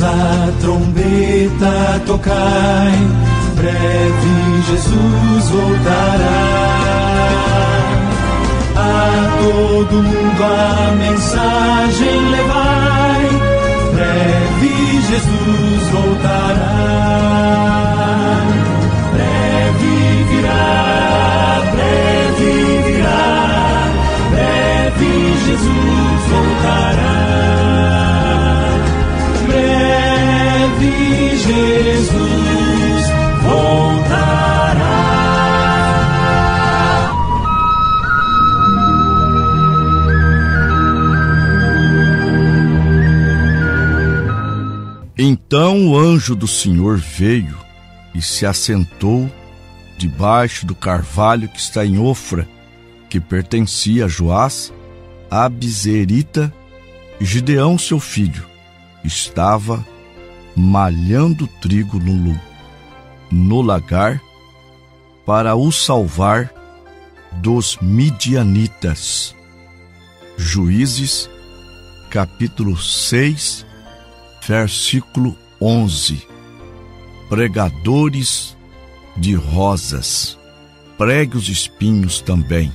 a trombeta tocai, breve Jesus voltará. A todo mundo a mensagem levai, breve Jesus voltará. Breve virá, breve virá, breve Jesus voltará. Breve Jesus voltará. Então o anjo do Senhor veio e se assentou debaixo do carvalho que está em Ofra, que pertencia a Joás, a Abizerita, e Gideão, seu filho, estava malhando trigo no lagar para o salvar dos midianitas. Juízes, capítulo 6, versículo 11. Pregadores de rosas, pregue os espinhos também.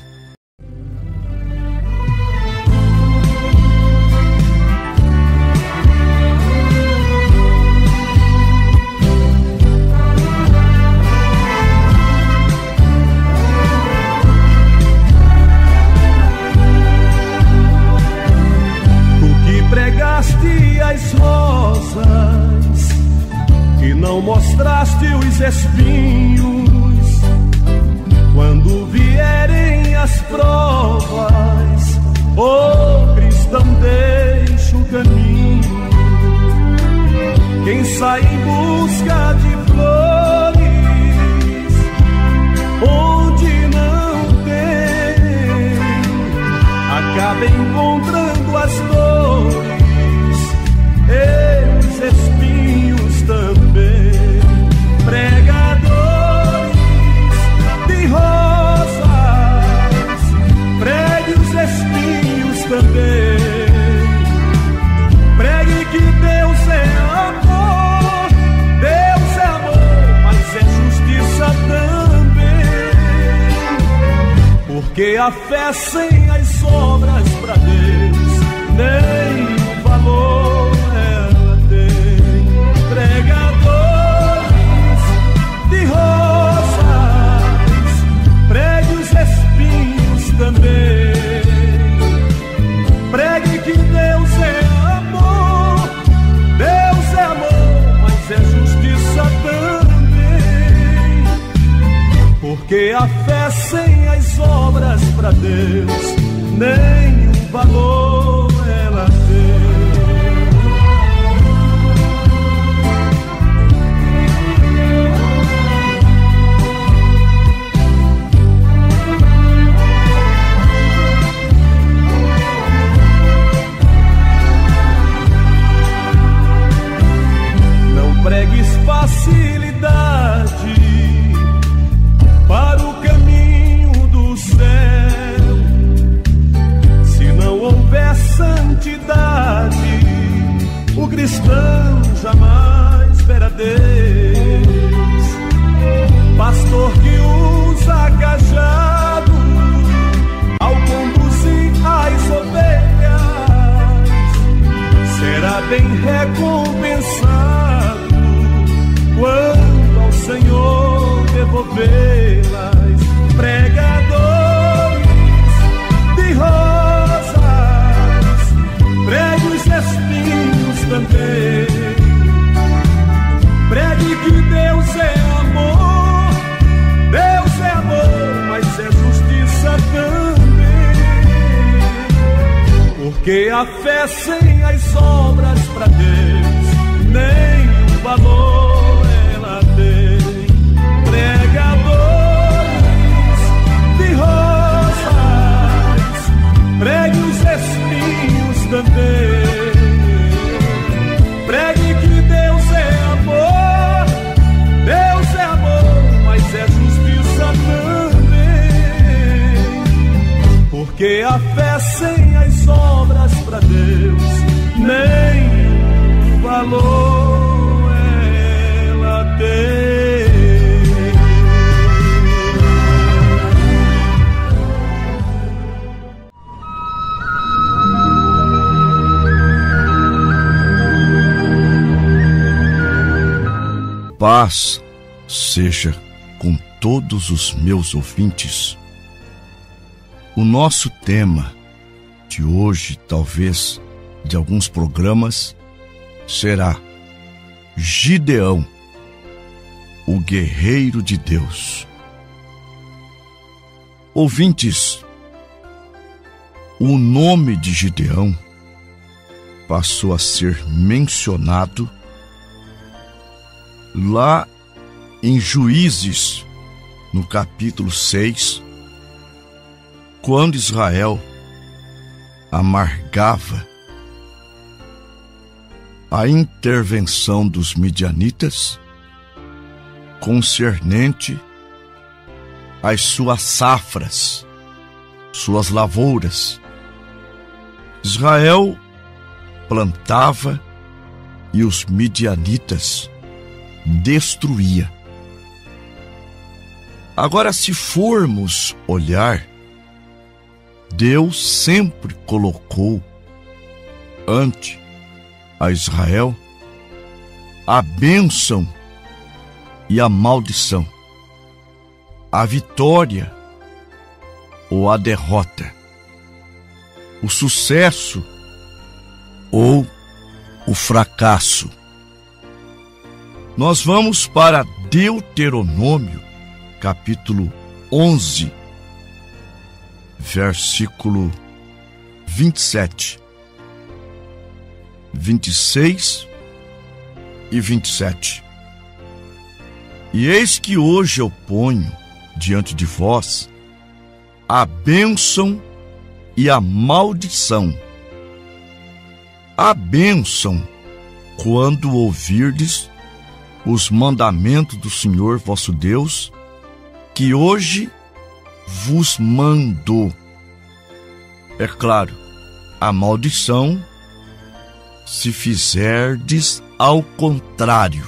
Mostraste os espinhos, quando vierem as provas, oh cristão, deixa o caminho. Quem sai em busca de flores, onde não tem, acaba encontrando as dores, os espinhos também. Pregadores de rosas, pregue os espinhos também. Pregue que Deus é amor, Deus é amor, mas é justiça também. Porque a fé sem as obras pra Deus nem valor ela tem. Pregador de rosas, pregue os espinhos também. Pregue que Deus é amor, Deus é amor, mas é justiça também. Porque a fé sem as obras pra Deus nenhum valor ela tem. Pregues facilidade para o caminho do céu. Se não houver santidade, o cristão jamais verá Deus. Pastor que usa cajado ao conduzir as ovelhas será bem recompensado quando ao Senhor devolvê-las. Pregadores de rosas, pregue os espinhos também. Pregue que Deus é amor, Deus é amor, mas é justiça também. Porque a fé sem as obras pra Deus nenhum valor ela tem. Pregadores de rosas, pregue os espinhos também. Pregue que Deus é amor, Deus é amor, mas é justiça também. Porque a fé sem as obras pra Deus nenhum valor paz seja com todos os meus ouvintes. O nosso tema de hoje, talvez de alguns programas, será Gideão, o guerreiro de Deus. Ouvintes, o nome de Gideão passou a ser mencionado lá em Juízes, no capítulo 6, quando Israel amargava a intervenção dos midianitas concernente às suas safras, suas lavouras. Israel plantava e os midianitas destruía. Agora, se formos olhar, Deus sempre colocou ante a Israel a bênção e a maldição, a vitória ou a derrota, o sucesso ou o fracasso. Nós vamos para Deuteronômio, capítulo 11, versículo 27, 26 e 27. E eis que hoje eu ponho diante de vós a bênção e a maldição. A bênção, quando ouvirdes os mandamentos do Senhor vosso Deus, que hoje vos mando. É claro, a maldição, se fizerdes ao contrário.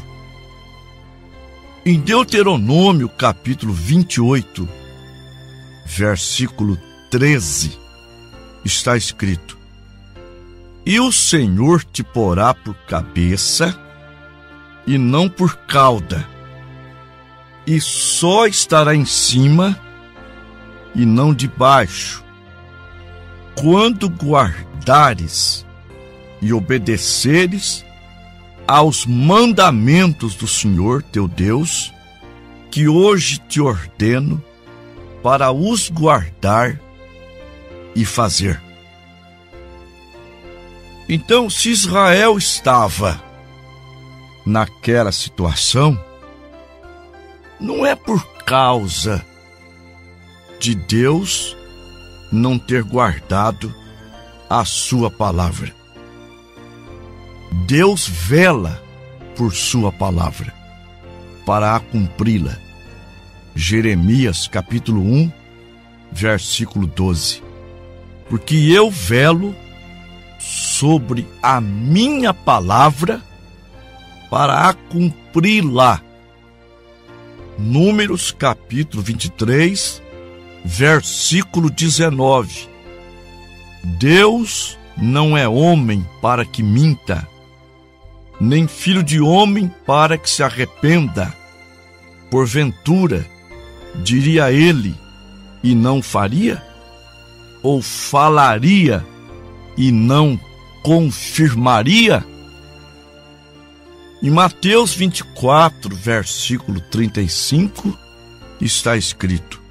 Em Deuteronômio, capítulo 28, versículo 13, está escrito: E o Senhor te porá por cabeça e não por cauda, e só estará em cima e não debaixo, quando guardares e obedeceres aos mandamentos do Senhor teu Deus, que hoje te ordeno para os guardar e fazer. Então, se Israel estava naquela situação, não é por causa de Deus não ter guardado a sua palavra. Deus vela por sua palavra para a cumpri-la. Jeremias capítulo 1, versículo 12. Porque eu velo sobre a minha palavra para a cumpri-la. Números capítulo 23, versículo 19. Deus não é homem para que minta, nem filho de homem para que se arrependa. Porventura, diria ele e não faria? Ou falaria e não confirmaria? Em Mateus 24, versículo 35, está escrito: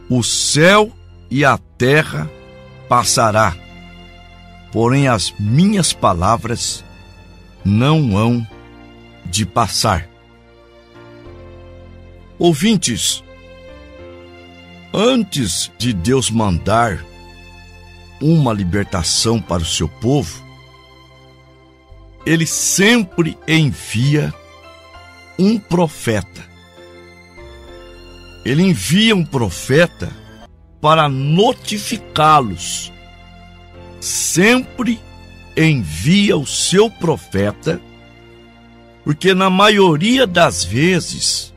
O céu e a terra passará, porém as minhas palavras não hão de passar. Ouvintes, antes de Deus mandar uma libertação para o seu povo, Ele sempre envia um profeta. Ele envia um profeta para notificá-los. Sempre envia o seu profeta, porque na maioria das vezes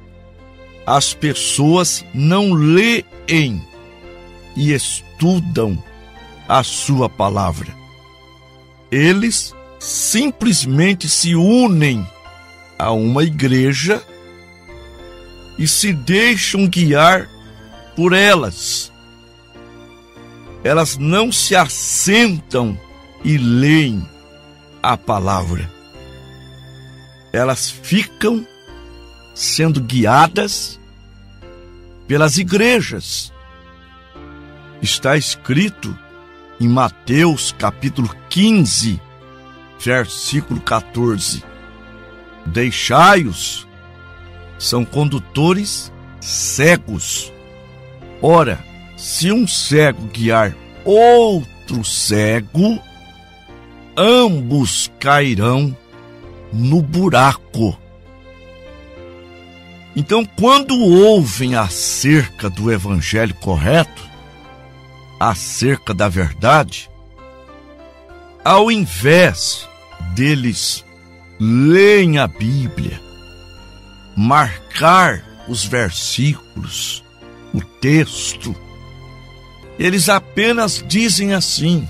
as pessoas não leem e estudam a sua palavra. Eles simplesmente se unem a uma igreja e se deixam guiar por elas. Elas não se assentam e leem a palavra. Elas ficam sendo guiadas pelas igrejas. Está escrito em Mateus capítulo 15, versículo 14: deixai-os, são condutores cegos. Ora, se um cego guiar outro cego, ambos cairão no buraco. Então, quando ouvem acerca do evangelho correto, acerca da verdade, ao invés deles lerem a Bíblia, marcar os versículos, o texto, eles apenas dizem assim,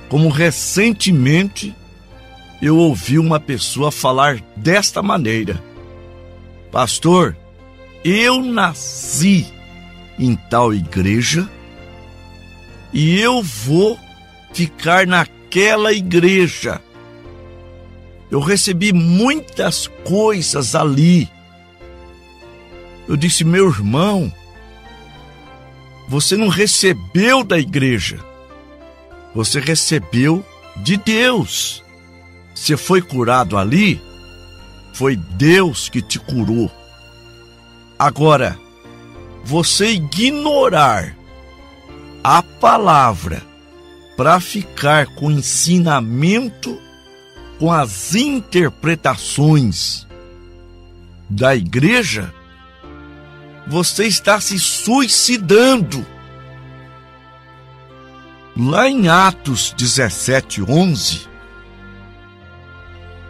como recentemente eu ouvi uma pessoa falar desta maneira: pastor, eu nasci em tal igreja e eu vou ficar naquela igreja. Eu recebi muitas coisas ali. Eu disse: meu irmão, você não recebeu da igreja, você recebeu de Deus. Você foi curado ali, foi Deus que te curou. Agora, você ignorar a palavra para ficar com o ensinamento, com as interpretações da igreja, você está se suicidando. Lá em Atos 17:11,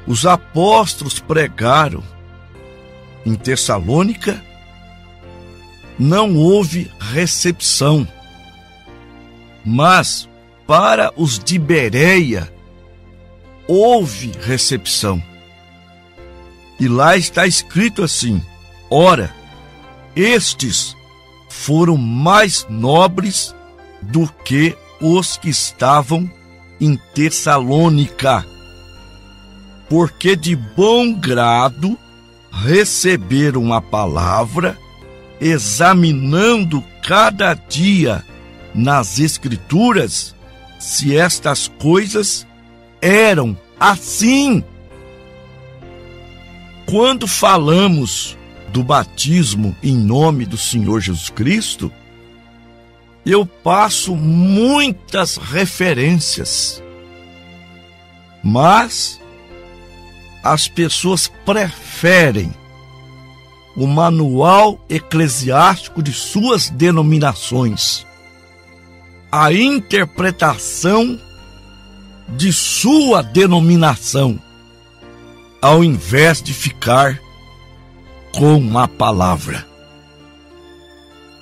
os apóstolos pregaram em Tessalônica, não houve recepção, mas para os de Bereia houve recepção. E lá está escrito assim: ora, estes foram mais nobres do que os que estavam em Tessalônica, porque de bom grado receberam a palavra, examinando cada dia nas Escrituras se estas coisas eram assim. Quando falamos do batismo em nome do Senhor Jesus Cristo, eu passo muitas referências, mas as pessoas preferem o manual eclesiástico de suas denominações, a interpretação de sua denominação, ao invés de ficar com a palavra.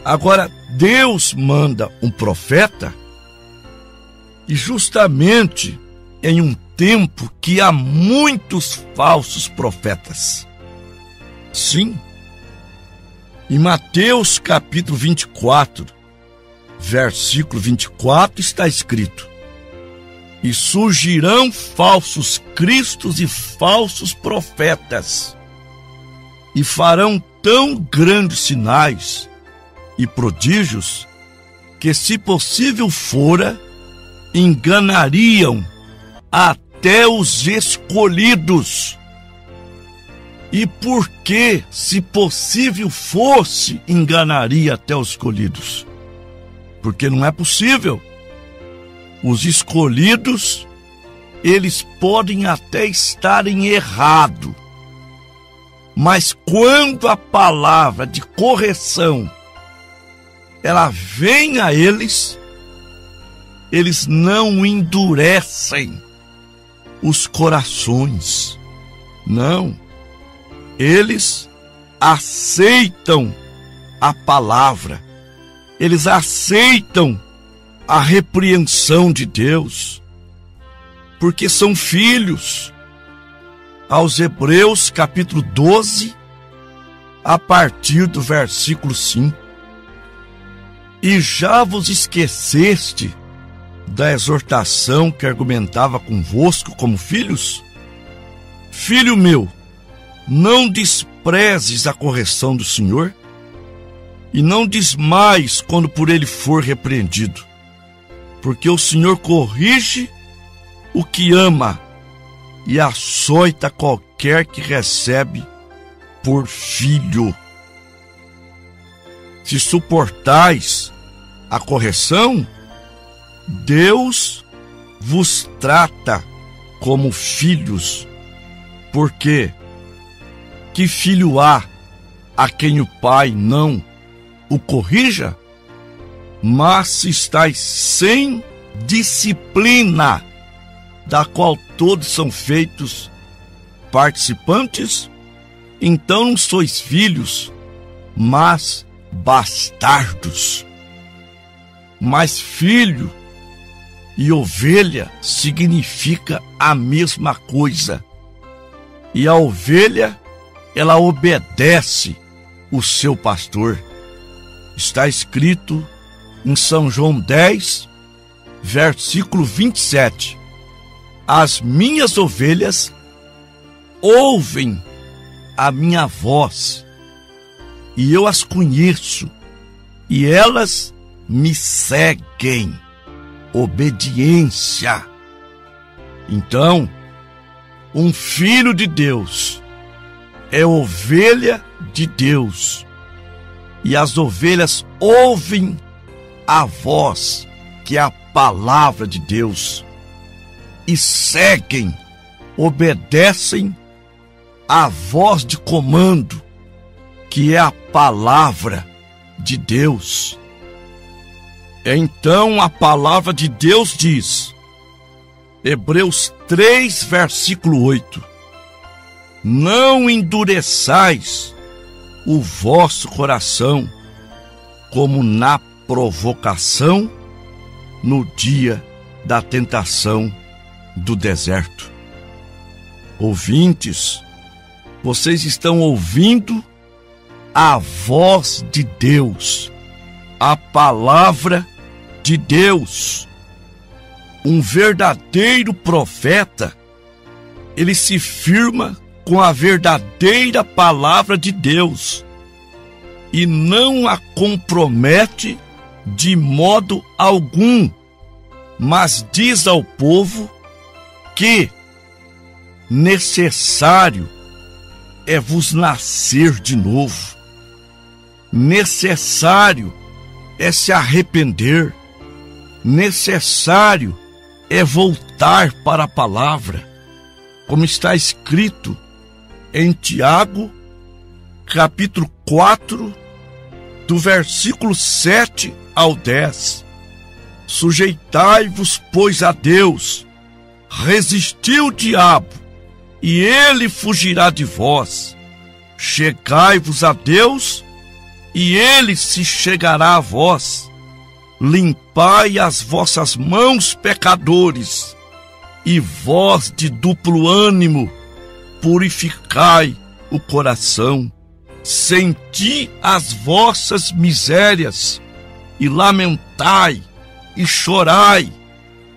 Agora, Deus manda um profeta, e justamente em um tempo que há muitos falsos profetas. Sim, em Mateus capítulo 24, versículo 24, está escrito: e surgirão falsos cristos e falsos profetas, e farão tão grandes sinais e prodígios, que, se possível fora, enganariam até os escolhidos. E por que, se possível fosse, enganaria até os escolhidos? Porque não é possível. Os escolhidos, eles podem até estarem errados, mas quando a palavra de correção ela vem a eles, eles não endurecem os corações. Não, eles aceitam a palavra, eles aceitam a repreensão de Deus, porque são filhos. aos Hebreus capítulo 12, a partir do versículo 5. E já vos esqueceste da exortação que argumentava convosco como filhos? Filho meu, não desprezes a correção do Senhor, e não desmaies quando por ele for repreendido, porque o Senhor corrige o que ama e açoita qualquer que recebe por filho. Se suportais a correção, Deus vos trata como filhos. Porque que filho há a quem o pai não o corrija? Mas se estáis sem disciplina, da qual todos são feitos participantes, então não sois filhos, mas bastardos. Mas filho e ovelha significa a mesma coisa. E a ovelha, ela obedece o seu pastor. Está escrito em São João 10, versículo 27. As minhas ovelhas ouvem a minha voz, e eu as conheço, e elas me seguem. Obediência. Então, um filho de Deus é ovelha de Deus, e as ovelhas ouvem a voz, que é a palavra de Deus, e seguem, obedecem a voz de comando, que é a palavra de Deus. Então a palavra de Deus diz, Hebreus 3, versículo 8: não endureçais o vosso coração, como na provocação, no dia da tentação do deserto. Ouvintes, vocês estão ouvindo a voz de Deus, a palavra de Deus. Um verdadeiro profeta, ele se firma com a verdadeira palavra de Deus e não a compromete de modo algum, mas diz ao povo que necessário é vos nascer de novo, necessário é se arrepender, necessário é voltar para a palavra, como está escrito em Tiago, capítulo 4, do versículo 7 ao 10. Sujeitai-vos, pois, a Deus, resisti o diabo, e ele fugirá de vós. Chegai-vos a Deus, e ele se chegará a vós. Limpai as vossas mãos, pecadores, e vós de duplo ânimo, purificai o coração. Senti as vossas misérias, e lamentai, e chorai.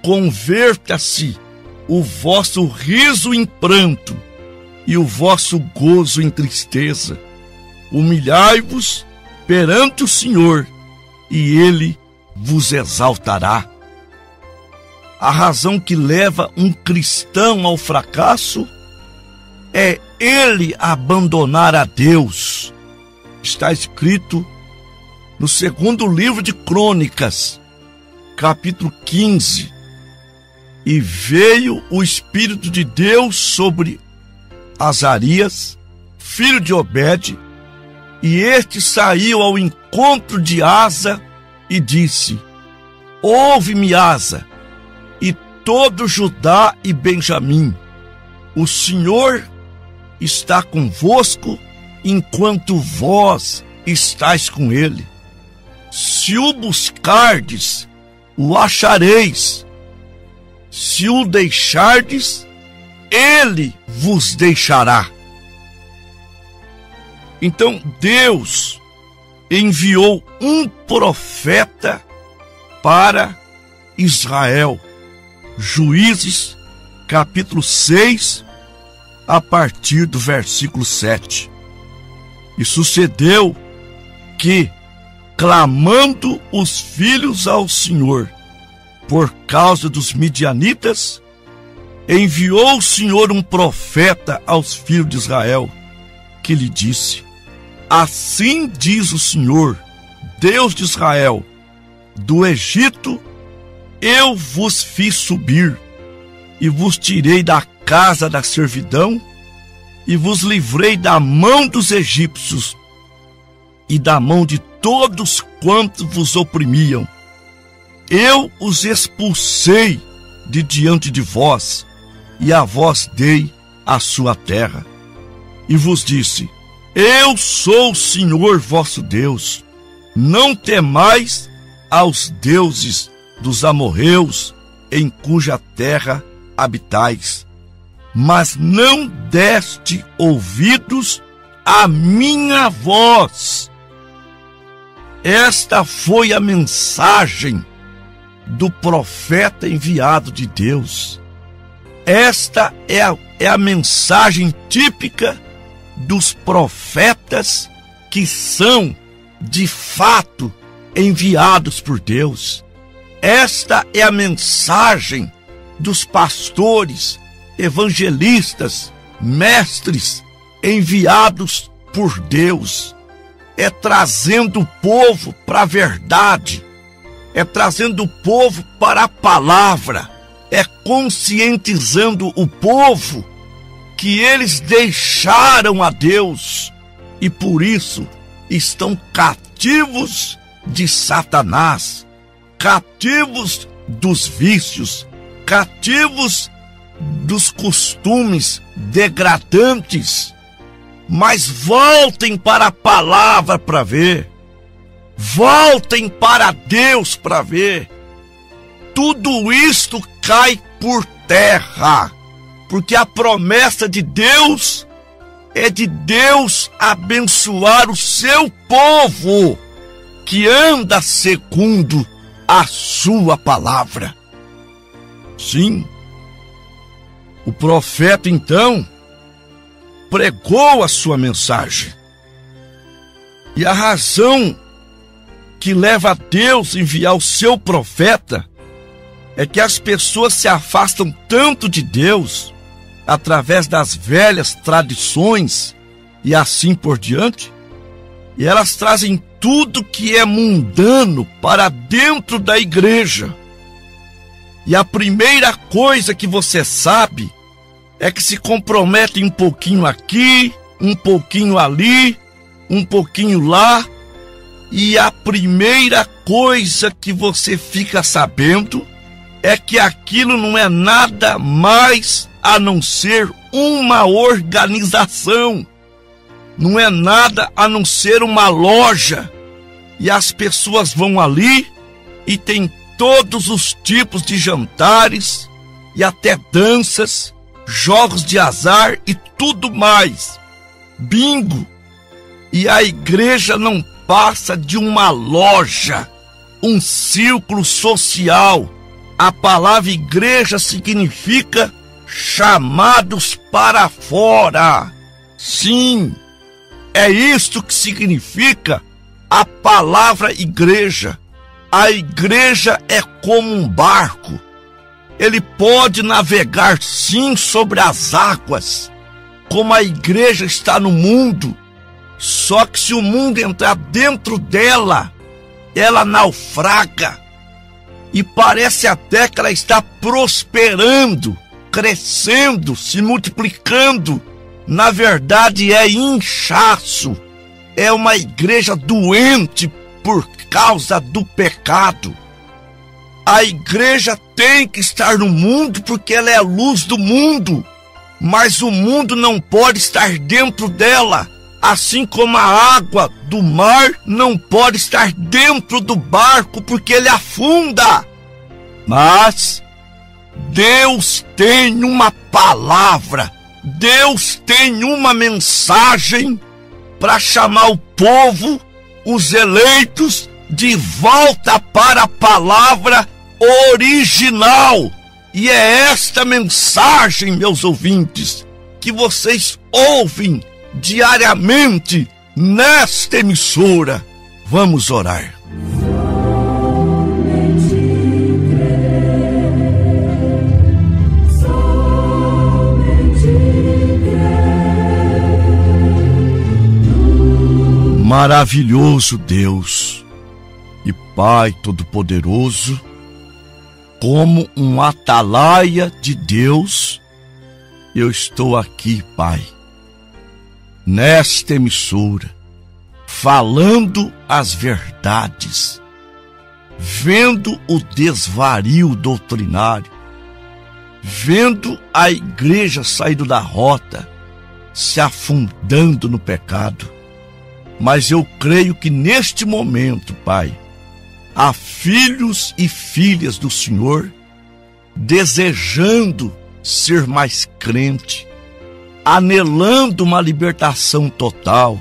Converta-se o vosso riso em pranto, e o vosso gozo em tristeza. Humilhai-vos perante o Senhor, e Ele vos exaltará. A razão que leva um cristão ao fracasso é ele abandonar a Deus. Está escrito no segundo livro de Crônicas, capítulo 15. E veio o Espírito de Deus sobre Azarias, filho de Obed, e este saiu ao encontro de Asa e disse: ouve-me, Asa, e todo Judá e Benjamim, o Senhor está convosco enquanto vós estáis com ele. Se o buscardes, o achareis. Se o deixardes, ele vos deixará. Então Deus enviou um profeta para Israel. Juízes, capítulo 6, a partir do versículo 7. E sucedeu que, clamando os filhos ao Senhor por causa dos midianitas, enviou o Senhor um profeta aos filhos de Israel, que lhe disse: assim diz o Senhor, Deus de Israel, do Egito eu vos fiz subir, e vos tirei da casa da servidão, e vos livrei da mão dos egípcios, e da mão de todos quantos vos oprimiam. Eu os expulsei de diante de vós, e a vós dei a sua terra. E vos disse: eu sou o Senhor vosso Deus, não temais aos deuses dos amorreus, em cuja terra habitais. Mas não deste ouvidos à minha voz. Esta foi a mensagem do profeta enviado de Deus. Esta é a mensagem típica dos profetas que são, de fato, enviados por Deus. Esta é a mensagem dos pastores, evangelistas, mestres enviados por Deus. É trazendo o povo para a verdade, é trazendo o povo para a palavra, é conscientizando o povo que eles deixaram a Deus e por isso estão cativos de Satanás, cativos dos vícios, cativos dos costumes degradantes. Mas voltem para a palavra para ver, voltem para Deus para ver. Tudo isto cai por terra, porque a promessa de Deus é de Deus abençoar o seu povo que anda segundo a sua palavra. Sim, o profeta então pregou a sua mensagem. E a razão que leva a Deus a enviar o seu profeta é que as pessoas se afastam tanto de Deus através das velhas tradições e assim por diante, e elas trazem tudo que é mundano para dentro da igreja. E a primeira coisa que você sabe é que se comprometem um pouquinho aqui, um pouquinho ali, um pouquinho lá, e a primeira coisa que você fica sabendo é que aquilo não é nada mais a não ser uma organização, não é nada a não ser uma loja, e as pessoas vão ali e tem todos os tipos de jantares e até danças, jogos de azar e tudo mais, bingo. E a igreja não passa de uma loja, um círculo social. A palavra igreja significa chamados para fora. Sim, é isto que significa a palavra igreja. A igreja é como um barco. Ele pode navegar sim sobre as águas, como a igreja está no mundo. Só que se o mundo entrar dentro dela, ela naufraga. E parece até que ela está prosperando, crescendo, se multiplicando. Na verdade é inchaço. É uma igreja doente por causa do pecado. A igreja tem que estar no mundo porque ela é a luz do mundo. Mas o mundo não pode estar dentro dela. Assim como a água do mar não pode estar dentro do barco porque ele afunda. Mas Deus tem uma palavra, Deus tem uma mensagem para chamar o povo, os eleitos, de volta para a palavra original. E é esta mensagem, meus ouvintes, que vocês ouvem diariamente nesta emissora. Vamos orar. Maravilhoso Deus e Pai Todo-Poderoso, como um atalaia de Deus, eu estou aqui, Pai, nesta emissora, falando as verdades, vendo o desvario doutrinário, vendo a igreja saindo da rota, se afundando no pecado. Mas eu creio que neste momento, Pai, há filhos e filhas do Senhor desejando ser mais crente, anelando uma libertação total,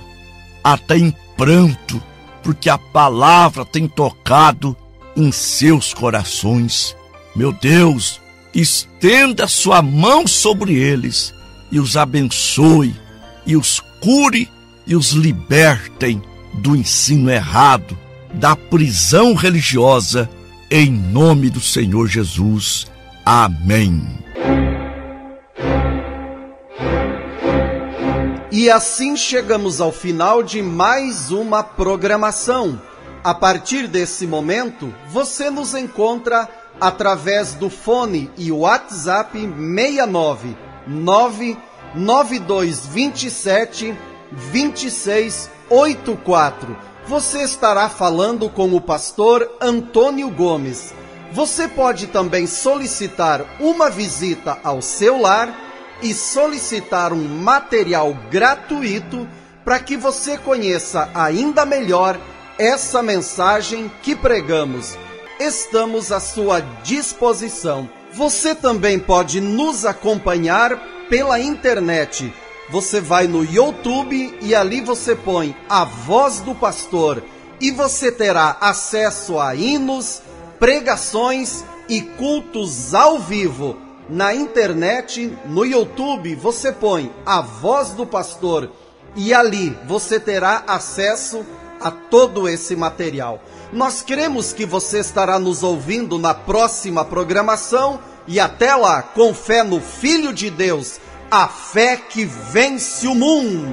até em pranto, porque a palavra tem tocado em seus corações. Meu Deus, estenda sua mão sobre eles e os abençoe, e os cure e os libertem do ensino errado, da prisão religiosa, em nome do Senhor Jesus. Amém. E assim chegamos ao final de mais uma programação. A partir desse momento, você nos encontra através do fone e WhatsApp 69 99227 2684. Você estará falando com o pastor Antônio Gomes. Você pode também solicitar uma visita ao seu lar e solicitar um material gratuito para que você conheça ainda melhor essa mensagem que pregamos. Estamos à sua disposição. Você também pode nos acompanhar pela internet. Você vai no YouTube e ali você põe A Voz do Pastor e você terá acesso a hinos, pregações e cultos ao vivo. Na internet, no YouTube, você põe A Voz do Pastor e ali você terá acesso a todo esse material. Nós cremos que você estará nos ouvindo na próxima programação e até lá, com fé no Filho de Deus, a fé que vence o mundo.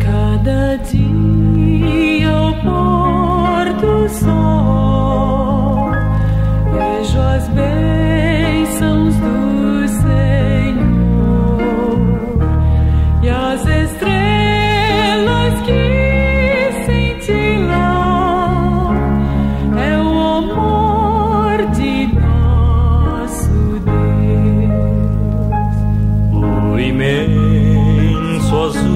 Cada dia ao pôr do sol vejo as bênçãos do Senhor e as estrelas que cintilam, é o amor de nosso Deus. O imenso azul